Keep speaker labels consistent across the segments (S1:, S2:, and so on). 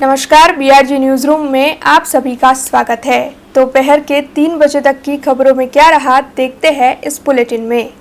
S1: नमस्कार, BRG news room में आप सभी का स्वागत है। दोपहर के 3 बजे तक की खबरों में क्या रहा, देखते हैं इस बुलेटिन में।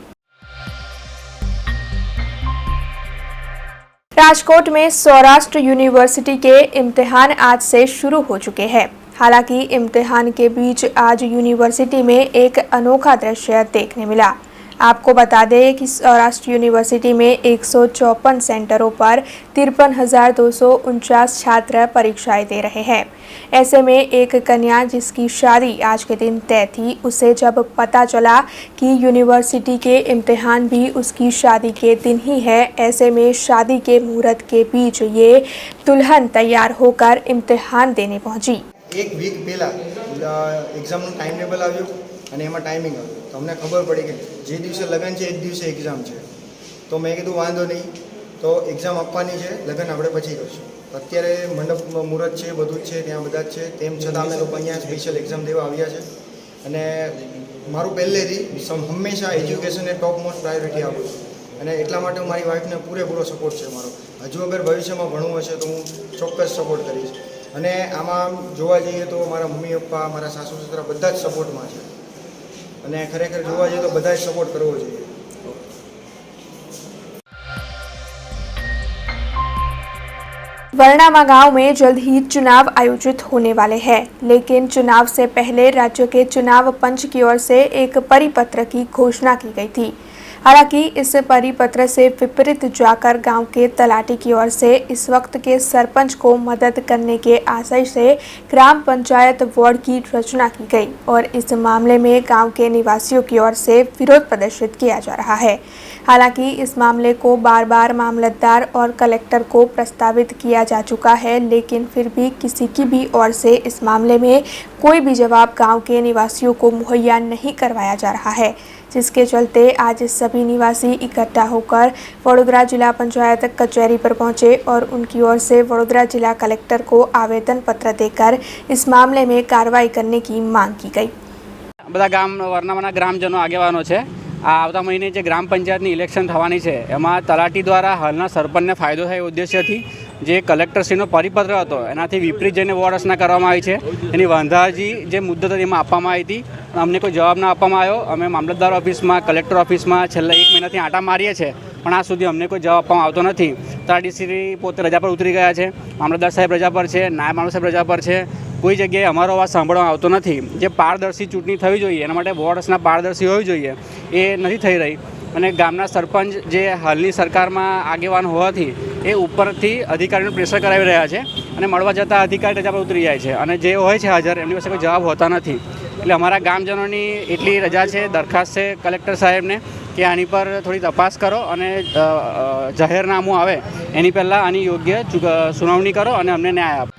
S1: राजकोट में सौराष्ट्र यूनिवर्सिटी के इम्तिहान आज से शुरू हो चुके हैं। हालांकि इम्तिहान के बीच आज यूनिवर्सिटी में एक अनोखा दृश्य देखने मिला। आपको बता दें कि सौराष्ट्र यूनिवर्सिटी में 154 सेंटरों पर 53,249 छात्र परीक्षाएं दे रहे हैं। ऐसे में एक कन्या जिसकी शादी आज के दिन तय थी, उसे जब पता चला कि यूनिवर्सिटी के इम्तिहान भी उसकी शादी के दिन ही है, ऐसे में शादी के मुहूर्त के बीच ये दुल्हन तैयार होकर इम्तिहान देने पहुंची।
S2: एक वीक पहला एग्जाम टाइम टेबल आव्યું અને એમાં ટાઈમિંગ આવ્યું તો અમને ખબર પડી કે જે દિવસે લગ્ન છે એ જ દિવસે એક્ઝામ છે। તો મેં કીધું વાંધો નહીં, તો એક્ઝામ આપવાની છે, લગ્ન આપણે પછી કરશું। અત્યારે મંડપ મુહૂર્ત છે, બધું જ છે, ત્યાં બધા જ છે, તેમ છતાં અમે લોકો અહીંયા સ્પેશિયલ એક્ઝામ દેવા આવ્યા છે। અને મારું પહેલેથી હંમેશા એજ્યુકેશનને ટોપ મોસ્ટ પ્રાયોરિટી આપું છું અને એટલા માટે હું મારી વાઈફને પૂરેપૂરો સપોર્ટ છે મારો। હજુ અગર ભવિષ્યમાં ભણવું હશે તો હું ચોક્કસ સપોર્ટ કરીશ। અને આમાં જોવા જઈએ તો મારા મમ્મી પપ્પા, મારા સાસુ સસરા બધા જ સપોર્ટમાં છે અને ખરેખર જોવા જઈએ તો બધા જ સપોર્ટ કરવો જોઈએ।
S1: वरनामा गांव में जल्द ही चुनाव आयोजित होने वाले हैं, लेकिन चुनाव से पहले राज्य के चुनाव पंच की ओर से एक परिपत्र की घोषणा की गई थी। हालांकि इस परिपत्र से विपरीत जाकर गांव के तलाटी की ओर से इस वक्त के सरपंच को मदद करने के आशय से ग्राम पंचायत वार्ड की रचना की गई और इस मामले में गांव के निवासियों की ओर से विरोध प्रदर्शित किया जा रहा है। हालांकि इस मामले को बार बार मामलतदार और कलेक्टर को प्रस्तावित किया जा चुका है, लेकिन फिर भी किसी की भी ओर से इस मामले में कोई भी जवाब गांव के निवासियों को मुहैया नहीं करवाया जा रहा है, जिसके चलते आज सभी निवासी इकट्ठा होकर वडोदरा जिला पंचायत कचहरी पर पहुंचे और उनकी ओर से वडोदरा जिला कलेक्टर को आवेदन पत्र देकर इस मामले में कार्रवाई करने की मांग की गई।
S3: બધા ગામ વરનામાના ગ્રામજનો આગેવાનો છે। આ આવતા મહિને જે ગ્રામ પંચાયતની ઇલેક્શન થવાની છે એમાં તલાટી દ્વારા હાલના સરપંચને ફાયદો થાય એ ઉદ્દેશ્યથી જે કલેક્ટરશ્રીનો પરિપત્ર હતો એનાથી વિપરીત જઈને વોર્ડ રચના કરવામાં આવી છે। એની વાંધાજી જે મુદ્દત હતી એમાં આપવામાં આવી હતી, અમને કોઈ જવાબ ના આપવામાં આવ્યો। અમે મામલતદાર ઓફિસમાં, કલેક્ટર ઓફિસમાં છેલ્લા 1 મહિનાથી આંટા મારીએ છે, પણ આ સુધી અમને કોઈ જવાબ આપવામાં આવતો નથી। તલાટીશ્રી પોતે રજા પર ઉતરી ગયા છે, મામલતદાર સાહેબ રજા પર છે, નાયબ મામલતદાર સાહેબ રજા પર છે, કોઈ જગ્યાએ અમારો અવાજ સાંભળવામાં આવતો નથી। જે પારદર્શી ચૂંટણી થવી જોઈએ એના માટે વોર્ડ રચના પારદર્શી હોવી જોઈએ, એ નથી થઈ રહી। અને ગામના સરપંચ જે હાલની સરકારમાં આગેવાન હોવાથી એ ઉપરથી અધિકારીનું પ્રેશર કરાવી રહ્યા છે અને મળવા જતાં અધિકારી રજા પર ઉતરી જાય છે અને જે હોય છે હાજર એમની પાસે કોઈ જવાબ હોતા નથી। એટલે અમારા ગામજનોની એટલી રજા છે, દરખાસ્ત છે કલેક્ટર સાહેબને કે આની પર થોડી તપાસ કરો અને જાહેરનામું આવે એની પહેલાં આની યોગ્ય સુનાવણી કરો અને અમને ન્યાય આપો।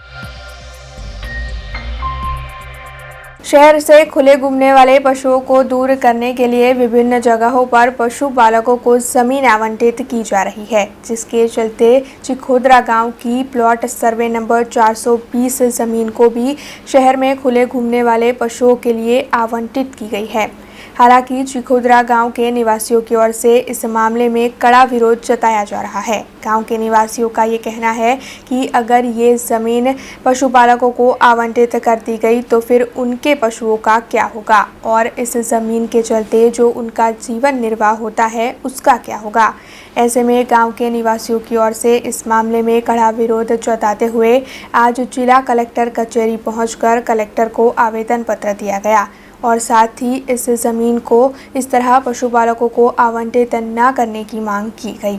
S1: शहर से खुले घूमने वाले पशुओं को दूर करने के लिए विभिन्न जगहों पर पशुपालकों को जमीन आवंटित की जा रही है, जिसके चलते चिखोदरा गांव की प्लॉट सर्वे नंबर 420 जमीन को भी शहर में खुले घूमने वाले पशुओं के लिए आवंटित की गई है। हालांकि चिखोदरा गांव के निवासियों की ओर से इस मामले में कड़ा विरोध जताया जा रहा है। गांव के निवासियों का ये कहना है कि अगर ये ज़मीन पशुपालकों को आवंटित कर दी गई तो फिर उनके पशुओं का क्या होगा और इस ज़मीन के चलते जो उनका जीवन निर्वाह होता है उसका क्या होगा। ऐसे में गांव के निवासियों की ओर से इस मामले में कड़ा विरोध जताते हुए आज जिला कलेक्टर कचहरी पहुंचकर कलेक्टर को आवेदन पत्र दिया गया और साथ ही इस ज़मीन को इस तरह पशुपालकों को आवंटित न करने की मांग की गई।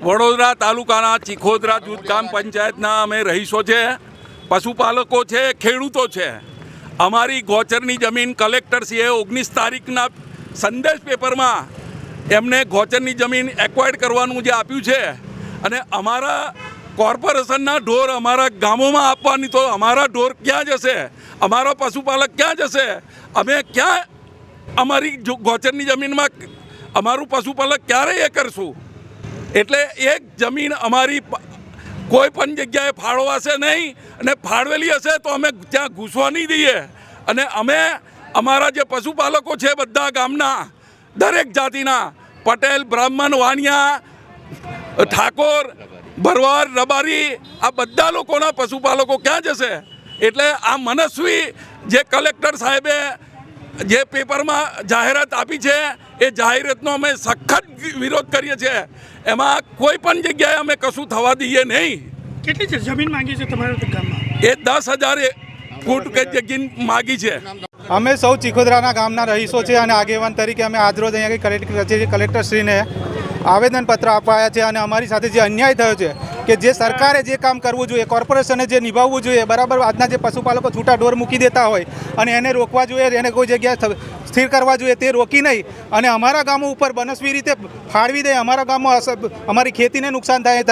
S4: વડોદરા તાલુકાના ચિખોદરા જૂથ ગામ પંચાયતના અમે રહીશો છે, પશુપાલકો છે, ખેડૂતો છે। અમારી ગોચરની જમીન કલેક્ટરશ્રીએ 19 તારીખના સંદેશ પેપરમાં એમને ગોચરની જમીન એક્વાયર્ડ કરવાનું જે આપ્યું છે અને અમારા કોર્પોરેશનના ઢોર અમારા ગામોમાં આપવાની, તો અમારા ઢોર ક્યાં જશે? અમારો પશુપાલક ક્યાં જશે? અમે ક્યાં અમારી ગોચરની જમીનમાં અમારું પશુપાલક ક્યારે એ કરશું? એટલે એક જમીન અમારી કોઈ પણ જગ્યાએ ફાળવાશે નહીં, અને ફાળવેલી હશે તો અમે ત્યાં ઘૂસવા નહીં દઈએ. અને અમે અમારા જે પશુપાલકો છે બધા ગામના દરેક જાતિના પટેલ, બ્રાહ્મણ, વાણિયા, ઠાકોર, ભરવાડ, રબારી, આ બધા લોકોના પશુપાલકો ક્યાં જશે? એટલે આ મનસ્વી જે કલેક્ટર સાહેબે જે પેપરમાં જાહેરાત આપી છે એ જાહેરાતનો અમે સખત વિરોધ કરીએ છીએ. એમાં કોઈ પણ જગ્યાએ અમે કશું થવા દઈએ નહીં.
S5: કેટલી છે જમીન માંગી છે તમારા ગામમાં?
S4: એ 10,000 ફૂટ કે જમીન માગી છે.
S6: અમે સૌ ચીખોદરાના ગામના રહીશો છે અને આગેવાન તરીકે અમે આજરોજ અહીંયા કલેક્ટરશ્રીને આવેદનપત્ર અપાયા છે. અને અમારી સાથે જે અન્યાય થયો છે કે જે સરકારે જે કામ કરવું જોઈએ, કોર્પોરેશને જે નિભાવવું જોઈએ, બરાબર આજના જે પશુપાલકો છૂટા ઢોર મૂકી દેતા હોય અને એને રોકવા જોઈએ, એને કોઈ જગ્યાએ સ્થિર કરવા જોઈએ, તે રોકી નહીં અને અમારા ગામો ઉપર બનસ્વી રીતે ફાળવી દે, અમારા ગામમાં અમારી ખેતીને નુકસાન થાય,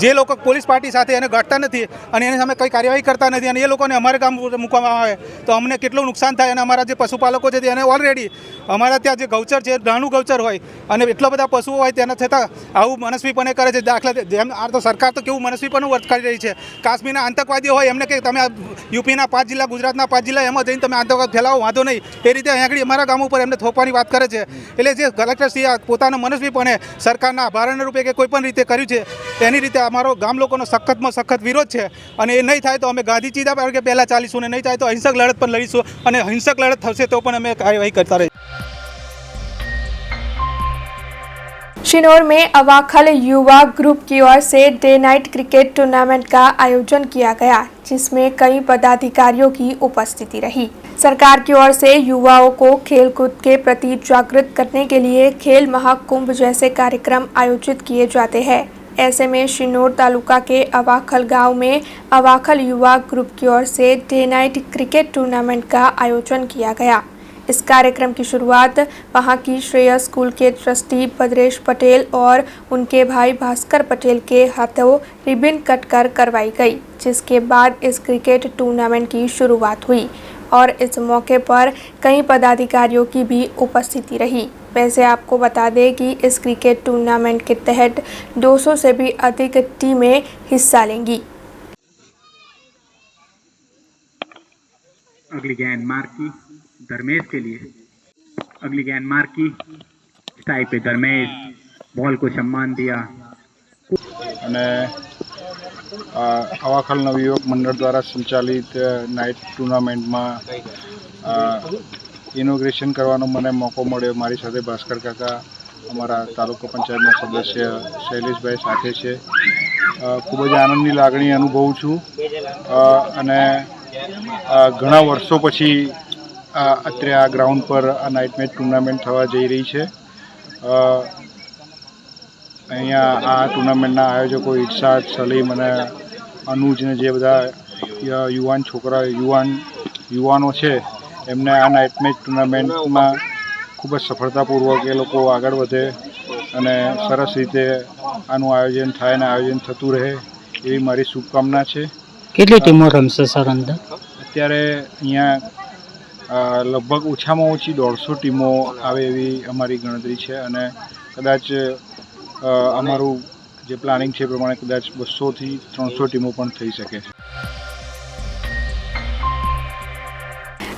S6: જે લોકો પોલીસ પાર્ટી સાથે એને ગાંઠતા નથી અને એની સામે કંઈ કાર્યવાહી કરતા નથી અને એ લોકોને અમારે ગામ મૂકવામાં આવે તો અમને કેટલું નુકસાન થાય. અને અમારા જે પશુપાલકો છે તેને ઓલરેડી અમારા ત્યાં જે ગૌચર છે, નાનું ગૌચર હોય અને એટલા બધા પશુઓ હોય તેના છતાં આવું મનસ્વીપણે કરે છે. દાખલા જેમ આ તો સરકાર તો કેવું મનસ્વીપણું વર્ત કરી રહી છે. કાશ્મીરના આતંકવાદીઓ હોય એમને કે તમે યુપીના 5 જિલ્લા, ગુજરાતના 5 જિલ્લા એમાં જઈને તમે આતંકવાદ ફેલાવો, વાંધો નહીં, એ રીતે આગળ અમારા ગામ ઉપર એમને થોપવાની વાત કરે છે. એટલે જે કલેક્ટરશ્રીએ પોતાના મનસ્વીપણે સરકારના આભારના રૂપે કે કોઈ પણ રીતે કર્યું છે તેની રીતે અમારો ગામ લોકોનો સખતમાં સખત વિરોધ છે. અને એ નહીં થાય તો અમે ગાંધી ચીધા પર કે પહેલાં ચાલીશું, ને નહીં થાય તો અહિંસક લડત પણ લડીશું અને હિંસક લડત થશે તો પણ અમે કાર્યવાહી કરતા રહીશું.
S1: शिनोर में अवाखल युवा ग्रुप की ओर से डे नाइट क्रिकेट टूर्नामेंट का आयोजन किया गया, जिसमें कई पदाधिकारियों की उपस्थिति रही। सरकार की ओर से युवाओं को खेलकूद के प्रति जागृत करने के लिए खेल महाकुंभ जैसे कार्यक्रम आयोजित किए जाते हैं। ऐसे में शिनोर तालुका के अवाखल गांव में अवाखल युवा ग्रुप की ओर से डे नाइट क्रिकेट टूर्नामेंट का आयोजन किया गया। इस कार्यक्रम की शुरुआत वहां की श्रेयस स्कूल के ट्रस्टी भद्रेश पटेल और उनके भाई भास्कर पटेल के हाथों रिबन कट कर करवाई गई, जिसके बाद इस क्रिकेट टूर्नामेंट की शुरुआत हुई और इस मौके पर कई पदाधिकारियों की भी उपस्थिति रही। वैसे आपको बता दें कि इस क्रिकेट टूर्नामेंट के तहत 200 से भी अधिक टीमें हिस्सा लेंगी।
S7: अगली गेंद मार की धर्मेश के लिए, अगली गेंद मार की स्ट्राइक पे धर्मेश, बॉल को सम्मान दिया।
S8: અને અવાખલ નવયુવક મંડળ દ્વારા સંચાલિત નાઇટ ટુર્નામેન્ટમાં ઇનોગ્રેશન કરવાનો મને મોકો મળ્યો. મારી સાથે ભાસ્કર કાકા, અમારા તાલુકા પંચાયતના સદસ્ય શૈલેષભાઈ સાથે છે. ખૂબ જ આનંદની લાગણી અનુભવું છું અને ઘણા વર્ષો પછી અત્યારે આ ગ્રાઉન્ડ પર આ નાઇટ મેચ ટુર્નામેન્ટ થવા જઈ રહી છે. અહીંયા આ ટુર્નામેન્ટના આયોજકો ઇરશાદ, સલીમ અને અનુજ ને જે બધા યુવાન છોકરા યુવાનો છે એમને આ નાઇટ મેચ ટુર્નામેન્ટમાં ખૂબ જ સફળતાપૂર્વક એ લોકો આગળ વધે અને સરસ રીતે આનું આયોજન થાય અને આયોજન થતું રહે એવી મારી શુભકામના છે.
S7: કેટલી ટીમો રમશે સર અંદર?
S8: અત્યારે અહીંયા લગભગ ઓછામાં ઓછી 150 ટીમો આવે એવી અમારી ગણતરી છે અને કદાચ અમારું જે પ્લાનિંગ છે એ પ્રમાણે કદાચ 200 થી 300 ટીમો પણ થઈ શકે છે.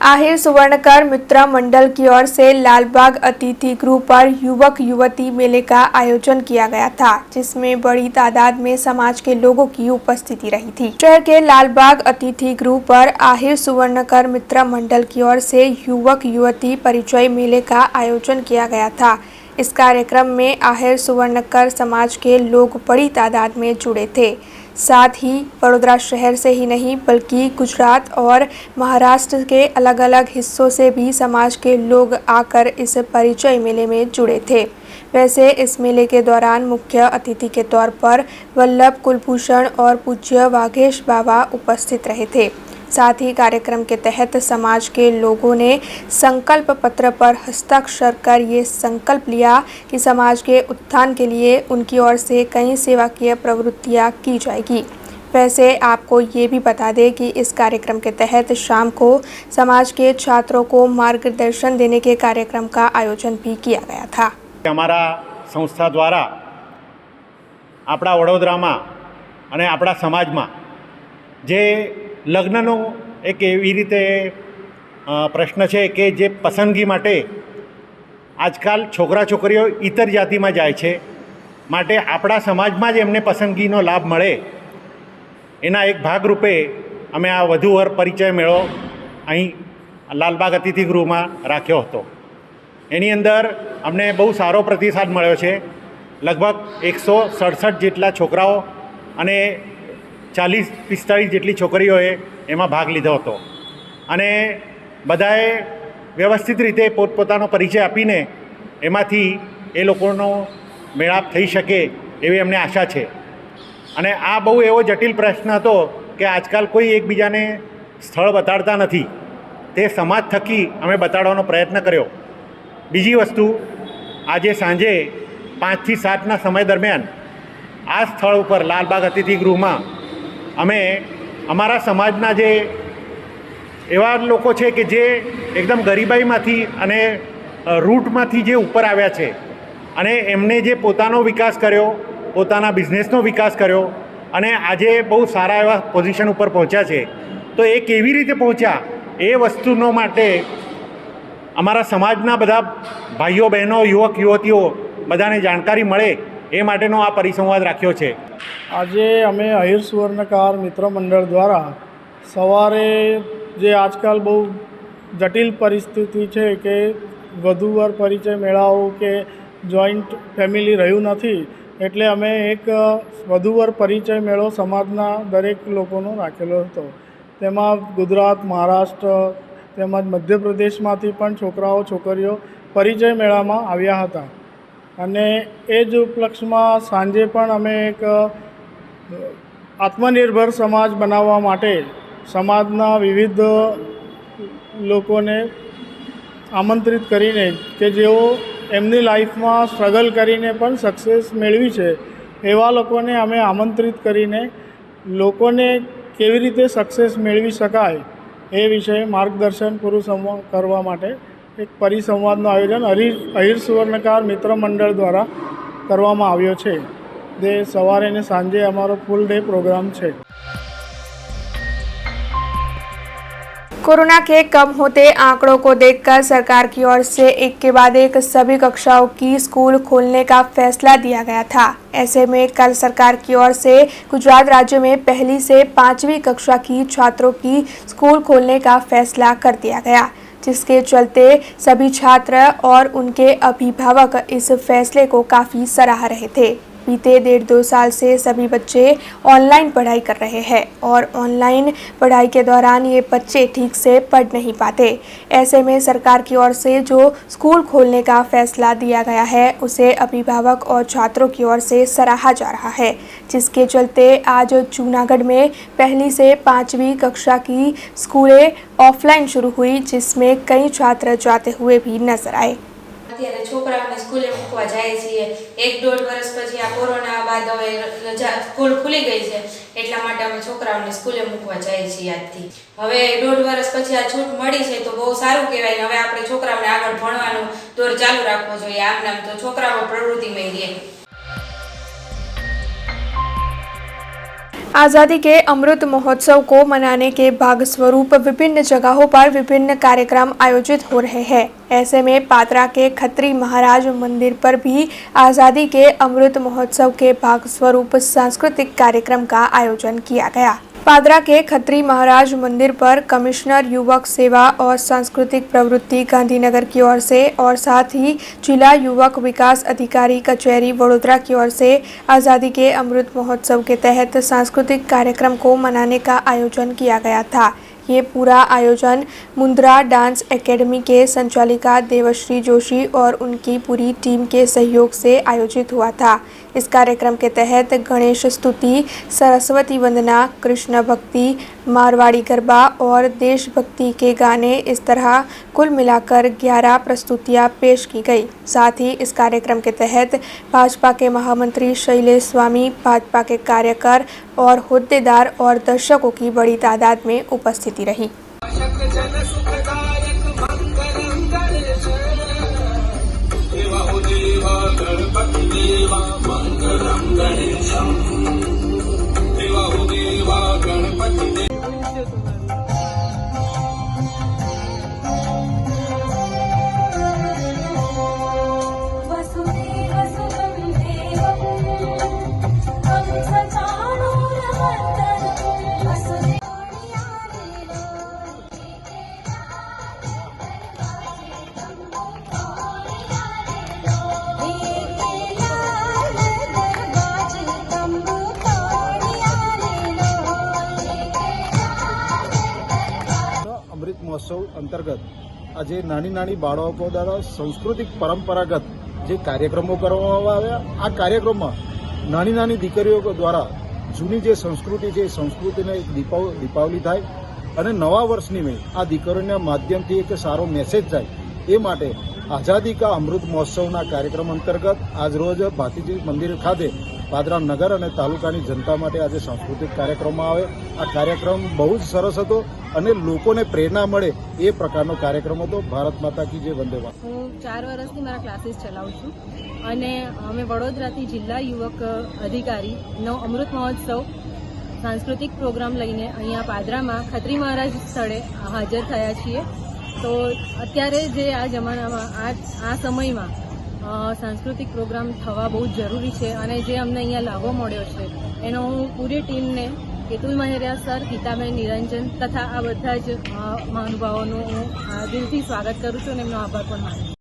S1: आहिर सुवर्णकर मित्र मंडल की ओर से लालबाग अतिथि गृह पर युवक युवती मेले का आयोजन किया गया था, जिसमें बड़ी तादाद में समाज के लोगों की उपस्थिति रही थी। शहर के लालबाग अतिथि गृह पर आहिर सुवर्णकर मित्र मंडल की ओर से युवक युवती परिचय मेले का आयोजन किया गया था। इस कार्यक्रम में आहिर सुवर्णकर समाज के लोग बड़ी तादाद में जुड़े थे। साथ ही बड़ौदा शहर से ही नहीं बल्कि गुजरात और महाराष्ट्र के अलग अलग हिस्सों से भी समाज के लोग आकर इस परिचय मेले में जुड़े थे। वैसे इस मेले के दौरान मुख्य अतिथि के तौर पर वल्लभ कुलभूषण और पूज्य वाघेश बाबा उपस्थित रहे थे। साथ ही कार्यक्रम के तहत समाज के लोगों ने संकल्प पत्र पर हस्ताक्षर कर ये संकल्प लिया कि समाज के उत्थान के लिए उनकी ओर से कई सेवाकीय प्रवृत्तियां की जाएगी। वैसे आपको ये भी बता दें कि इस कार्यक्रम के तहत शाम को समाज के छात्रों को मार्गदर्शन देने के कार्यक्रम का आयोजन भी किया गया था।
S9: અમારા સંસ્થા દ્વારા આપણા વડોદરામાં અને આપણા સમાજમાં જે લગ્નનો એક એવી રીતે પ્રશ્ન છે કે જે પસંદગી માટે આજકાલ છોકરા છોકરીઓ ઇતર જાતિમાં જાય છે, માટે આપણા સમાજમાં જ એમને પસંદગીનો લાભ મળે એના એક ભાગરૂપે અમે આ વધુવર પરિચય મેળો અહીં લાલબાગ અતિથિ ગૃહમાં રાખ્યો હતો. એની અંદર અમને બહુ સારો પ્રતિસાદ મળ્યો છે. લગભગ 167 જેટલા છોકરાઓ અને 40-45 જેટલી છોકરીઓએ એમાં ભાગ લીધો હતો અને બધાએ વ્યવસ્થિત રીતે પોતપોતાનો પરિચય આપીને એમાંથી એ લોકોનો મેળાપ થઈ શકે એવી અમને આશા છે. અને આ બહુ એવો જટિલ પ્રશ્ન હતો કે આજકાલ કોઈ એકબીજાને સ્થળ બતાડતા નથી, તે સમાજ થકી અમે બતાડવાનો પ્રયત્ન કર્યો. બીજી વસ્તુ, આજે સાંજે 5 થી 7ના સમય દરમિયાન આ સ્થળ ઉપર લાલબાગ અતિથિ ગૃહમાં અમે અમારા સમાજના જે એવા લોકો છે કે જે એકદમ ગરીબાઈમાંથી અને રૂટમાંથી જે ઉપર આવ્યા છે અને એમને જે પોતાનો વિકાસ કર્યો, પોતાના બિઝનેસનો વિકાસ કર્યો અને આજે બહુ સારા એવા પોઝિશન ઉપર પહોંચ્યા છે, તો એ કેવી રીતે પહોંચ્યા એ વસ્તુનો માટે અમારા સમાજના બધા ભાઈઓ બહેનો, યુવક યુવતીઓ બધાને જાણકારી મળે એ માટેનો આ પરિસંવાદ રાખ્યો છે.
S10: આજે અમે અહીર સુવર્ણકાર મિત્ર મંડળ દ્વારા સવારે જે આજકાલ બહુ જટિલ પરિસ્થિતિ છે કે વધુવાર પરિચય મેળાઓ કે જોઈન્ટ ફેમિલી રહ્યું નથી, એટલે અમે એક વધુવાર પરિચય મેળો સમાજના દરેક લોકોનો રાખેલો હતો. તેમાં ગુજરાત, મહારાષ્ટ્ર તેમજ મધ્યપ્રદેશમાંથી પણ છોકરાઓ છોકરીઓ પરિચય મેળામાં આવ્યા હતા. અને એ જ ઉપલક્ષમાં સાંજે પણ અમે એક આત્મનિર્ભર સમાજ બનાવવા માટે સમાજના વિવિધ લોકોને આમંત્રિત કરીને કે જેઓ એમની લાઈફમાં સ્ટ્રગલ કરીને પણ સક્સેસ મેળવી છે એવા લોકોને અમે આમંત્રિત કરીને લોકોને કેવી રીતે સક્સેસ મેળવી શકાય એ વિશે માર્ગદર્શન પૂરું કરવા માટે એક પરિસંવાદનું આયોજન અહીર સુવર્ણકાર મિત્ર મંડળ દ્વારા કરવામાં આવ્યો છે. જે સવારે અને સાંજે અમારો ફૂલ ડે प्रोग्राम છે.
S1: कोरोना के कम होते आंकड़ों को देखकर सरकार की ओर से एक के बाद एक सभी कक्षाओं की स्कूल खोलने का फैसला दिया गया था. ऐसे में कल सरकार की ओर से गुजरात राज्य में 1ली से 5वीं कक्षा की छात्रों की स्कूल खोलने का फैसला कर दिया गया, जिसके चलते सभी छात्र और उनके अभिभावक इस फैसले को काफ़ी सराह रहे थे. बीते 1.5-2 साल से सभी बच्चे ऑनलाइन पढ़ाई कर रहे हैं और ऑनलाइन पढ़ाई के दौरान ये बच्चे ठीक से पढ़ नहीं पाते. ऐसे में सरकार की ओर से जो स्कूल खोलने का फैसला दिया गया है उसे अभिभावक और छात्रों की ओर से सराहा जा रहा है, जिसके चलते आज जूनागढ़ में 1ली से 5वीं कक्षा की स्कूलें ऑफलाइन शुरू हुई, जिसमें कई छात्र जाते हुए भी नजर आए.
S11: અત્યારે છોકરાઓને સ્કૂલે મૂકવા જાય છીએ. 1-1.5 વર્ષ પછી આ કોરોના બાદ હવે સ્કૂલ ખુલી ગઈ છે, એટલા માટે અમે છોકરાઓને સ્કૂલે મૂકવા જઈએ છીએ આજથી. હવે 1.5 વર્ષ પછી આ છૂટ મળી છે તો બહુ સારું કહેવાય. હવે આપણે છોકરાઓને આગળ ભણવાનું દોર ચાલુ રાખવો જોઈએ. આમ નામ તો છોકરાઓ પ્રવૃત્તિમય રહે.
S1: आज़ादी के अमृत महोत्सव को मनाने के भाग स्वरूप विभिन्न जगहों पर विभिन्न कार्यक्रम आयोजित हो रहे हैं. ऐसे में पात्रा के खत्री महाराज मंदिर पर भी आज़ादी के अमृत महोत्सव के भाग स्वरूप सांस्कृतिक कार्यक्रम का आयोजन किया गया. पादरा के खत्री महाराज मंदिर पर कमिश्नर युवक सेवा और सांस्कृतिक प्रवृत्ति गांधीनगर की ओर से और साथ ही जिला युवक विकास अधिकारी कचहरी वडोदरा की ओर से आज़ादी के अमृत महोत्सव के तहत सांस्कृतिक कार्यक्रम को मनाने का आयोजन किया गया था. ये पूरा आयोजन मुंद्रा डांस एकेडमी के संचालिका देवश्री जोशी और उनकी पूरी टीम के सहयोग से आयोजित हुआ था. इस कार्यक्रम के तहत गणेश स्तुति, सरस्वती वंदना, कृष्ण भक्ति, मारवाड़ी गरबा और देशभक्ति के गाने, इस तरह कुल मिलाकर 11 प्रस्तुतियां पेश की गई. साथ ही इस कार्यक्रम के तहत भाजपा के महामंत्री शैलेश स्वामी, भाजपा के कार्यकर और होद्देदार और दर्शकों की बड़ी तादाद में उपस्थिति रही.
S6: અમૃત મહોત્સવ અંતર્ગત આજે નાની બાળકો દ્વારા સાંસ્કૃતિક પરંપરાગત જે કાર્યક્રમો કરવામાં આવ્યા, આ કાર્યક્રમમાં નાની દીકરીઓ દ્વારા જૂની જે સંસ્કૃતિ છે એ સંસ્કૃતિને એક દીપાવલી થાય અને નવા વર્ષની મેં આ દીકરીઓના માધ્યમથી એક સારો મેસેજ જાય એ માટે આઝાદી કા અમૃત મહોત્સવના કાર્યક્રમ અંતર્ગત આજરોજ ભાતીજી મંદિર ખાતે પાદરા નગર અને તાલુકાની જનતા માટે આજે સાંસ્કૃતિક કાર્યક્રમમાં આવે. આ કાર્યક્રમ બહુ જ સરસ હતો અને લોકોને પ્રેરણા મળે એ પ્રકારનો કાર્યક્રમ હતો. ભારત માતા કી જય, વંદે માતરમ.
S12: હું 4 વર્ષથી મારા ક્લાસીસ ચલાવું છું અને અમે વડોદરાથી જિલ્લા યુવક અધિકારીનો અમૃત મહોત્સવ સાંસ્કૃતિક પ્રોગ્રામ લઈને અહીંયા પાદરામાં ખત્રી મહારાજ સ્થળે હાજર થયા છીએ. તો અત્યારે જે આ જમાનામાં આ સમયમાં સાંસ્કૃતિક પ્રોગ્રામ થવા બહુ જ જરૂરી છે અને જે અમને અહીંયા લાભો મળ્યો છે એનો હું પૂરી ટીમને કેતુલ મહેરિયા સર, ગીતાબેન નિરંજન તથા આ બધા જ મહાનુભાવોનું હું દિલથી સ્વાગત કરું છું અને એમનો આભાર પણ માનું છું.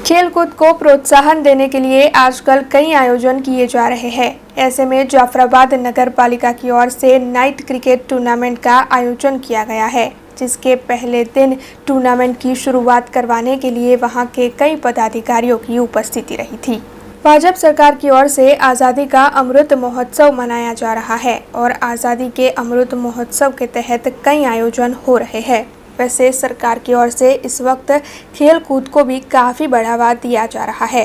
S1: खेलकूद को प्रोत्साहन देने के लिए आजकल कई आयोजन किए जा रहे हैं. ऐसे में जाफराबाद नगर पालिका की ओर से नाइट क्रिकेट टूर्नामेंट का आयोजन किया गया है, जिसके पहले दिन टूर्नामेंट की शुरुआत करवाने के लिए वहां के कई पदाधिकारियों की उपस्थिति रही थी. भाजपा सरकार की ओर से आज़ादी का अमृत महोत्सव मनाया जा रहा है और आज़ादी के अमृत महोत्सव के तहत कई आयोजन हो रहे हैं. वैसे सरकार की ओर से इस वक्त खेल कूद को भी काफ़ी बढ़ावा दिया जा रहा है.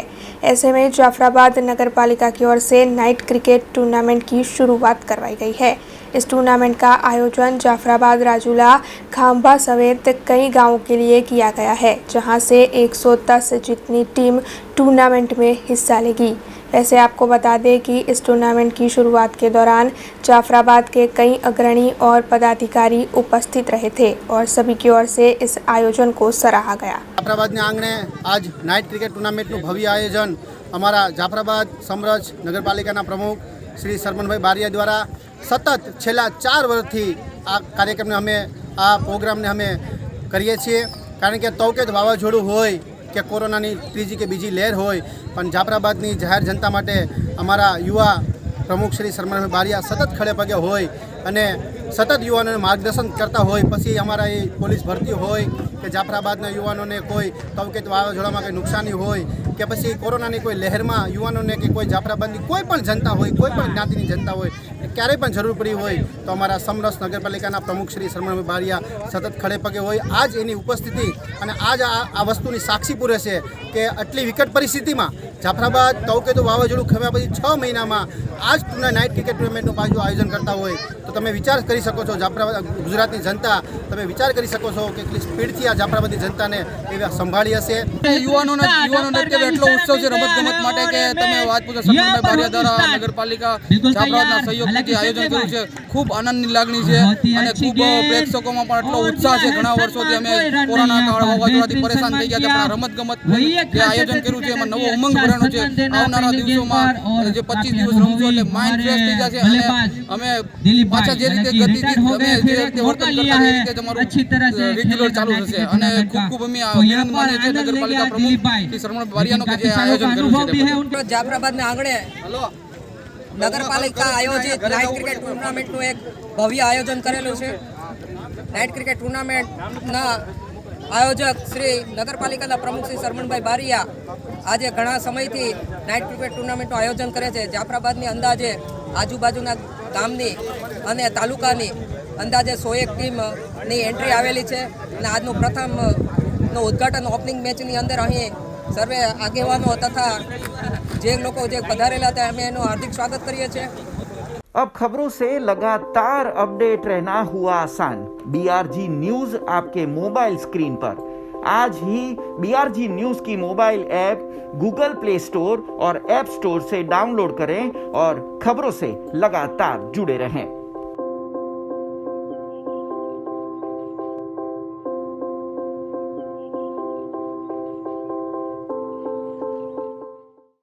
S1: ऐसे में जाफराबाद नगर पालिका की ओर से नाइट क्रिकेट टूर्नामेंट की शुरुआत करवाई गई है. इस टूर्नामेंट का आयोजन जाफराबाद, राजूला, खांबा समेत कई गांवों के लिए किया गया है, जहां से 110 जितनी टीम टूर्नामेंट में हिस्सा लेगी. वैसे आपको बता दें कि इस टूर्नामेंट की शुरुआत के दौरान जाफराबाद के कई अग्रणी और पदाधिकारी उपस्थित रहे थे और सभी की ओर से इस आयोजन को सराहा गया.
S2: જાફરાબાદના આંગણે આજ નાઇટ ક્રિકેટ ટુર્નામેન્ટનું ભવ્ય આયોજન અમારા જાફરાબાદ સમરજ નગરપાલિકાના પ્રમુખ શ્રી સરમનભાઈ બારિયા દ્વારા સતત છેલ્લા 4 વર્ષથી આ કાર્યક્રમને આ પ્રોગ્રામને અમે કરીએ છીએ. કારણ કે તૌકેત વાવાઝોડું હોય કે કોરોનાની ત્રીજી કે બીજી લહેર હોય, પણ જાફરાબાદની જાહેર જનતા માટે અમારા યુવા પ્રમુખ શ્રી સરમનભાઈ બારિયા સતત ખડે પગે હોય અને સતત યુવાનોને માર્ગદર્શન કરતા હોય. પછી અમારા એ પોલીસ ભરતી હોય કે જાફરાબાદના યુવાનોને કોઈ તવકેત વાવાઝોડામાં કંઈ નુકસાની હોય કે પછી કોરોનાની કોઈ લહેરમાં યુવાનોને કે કોઈ જાફરાબાદની કોઈ પણ જનતા હોય, કોઈ પણ જ્ઞાતિની જનતા હોય, ક્યારેય પણ જરૂર પડી હોય તો અમારા સમરસ નગરપાલિકાના પ્રમુખ શ્રી સરમણભાઈ બારિયા સતત ખડે પગે હોય. આજ એની ઉપસ્થિતિ અને આજ આ વસ્તુની સાક્ષી પૂરે છે કે આટલી વિકટ પરિસ્થિતિમાં જાફરાબાદ તવકેતુ વાવાઝોડું ખમ્યા પછી 6 મહિનામાં આજ નાઇટ ક્રિકેટ ટુર્નામેન્ટનું પાછું આયોજન કરતા હોય તો તમે વિચાર કરી શકો છો, જાફરાબાદ ગુજરાતની જનતા તમે વિચાર કરી શકો છો કે કેટલી સ્પીડથી આ જાફરાબાદની જનતાને એ સંભાળી હશે.
S3: યુવાનોનો અત્યારે એટલો ઉત્સવ છે રમતગમત માટે કે તમે વાત પૂછો. સરમણભાઈ બારિયા દ્વારા નગરપાલિકા જાફરાબાદના સહયોગથી આયોજન કર્યું છે. ખૂબ આનંદની લાગણી છે અને ખૂબ પ્રેક્ષકોમાં પણ એટલો ઉત્સાહ છે. ઘણા વર્ષોથી અમે કોરોના કાળ વાવાઝોડાથી પરેશાન થઈ ગયા હતા, પણ રમતગમત જે આયોજન કર્યું છે એમાં નવો ઉમંગ ભરાનો છે. આવનારા દિવસોમાં જે 25 દિવસ રમશો એટલે માઇન્ડ ફ્રેશ થઈ જશે અને અમે પાછા જે રીતે ગતિથી અમે જે રીતે વર્તન કરતા એ રીતે તમારું રેગ્યુલર ચાલુ થશે. અને ખૂબ અમે આનંદ માનીએ છીએ નગરપાલિકા પ્રમુખ શ્રી સરમણભાઈ બારિયાનો કે જે આયોજન કર્યું છે.
S12: જાફરાબાદના આંગણે નગરપાલિકા આયોજિત નાઇટ ક્રિકેટ ટુર્નામેન્ટનું એક ભવ્ય આયોજન કરેલું છે. નાઇટ ક્રિકેટ ટુર્નામેન્ટના આયોજક શ્રી નગરપાલિકાના પ્રમુખ શ્રી સરમણભાઈ બારિયા આજે ઘણા સમયથી નાઇટ ક્રિકેટ ટુર્નામેન્ટનું આયોજન કરે છે. જાફરાબાદની અંદાજે આજુબાજુના ગામની અને તાલુકાની અંદાજે 101 ટીમની એન્ટ્રી આવેલી છે અને આજનું પ્રથમનું ઉદ્ઘાટન ઓપનિંગ મેચની અંદર અહીં સર્વે આગેવાનો તથા જે લોકો જે પધારેલા હતા અમે એનું હાર્દિક સ્વાગત કરીએ છીએ.
S13: अब खबरों से लगातार अपडेट रहना हुआ आसान. DRG न्यूज आपके मोबाइल स्क्रीन पर आज ही BRG न्यूज की mobile app Google play store और ऐप स्टोर से डाउनलोड करें और खबरों से लगातार जुड़े रहें।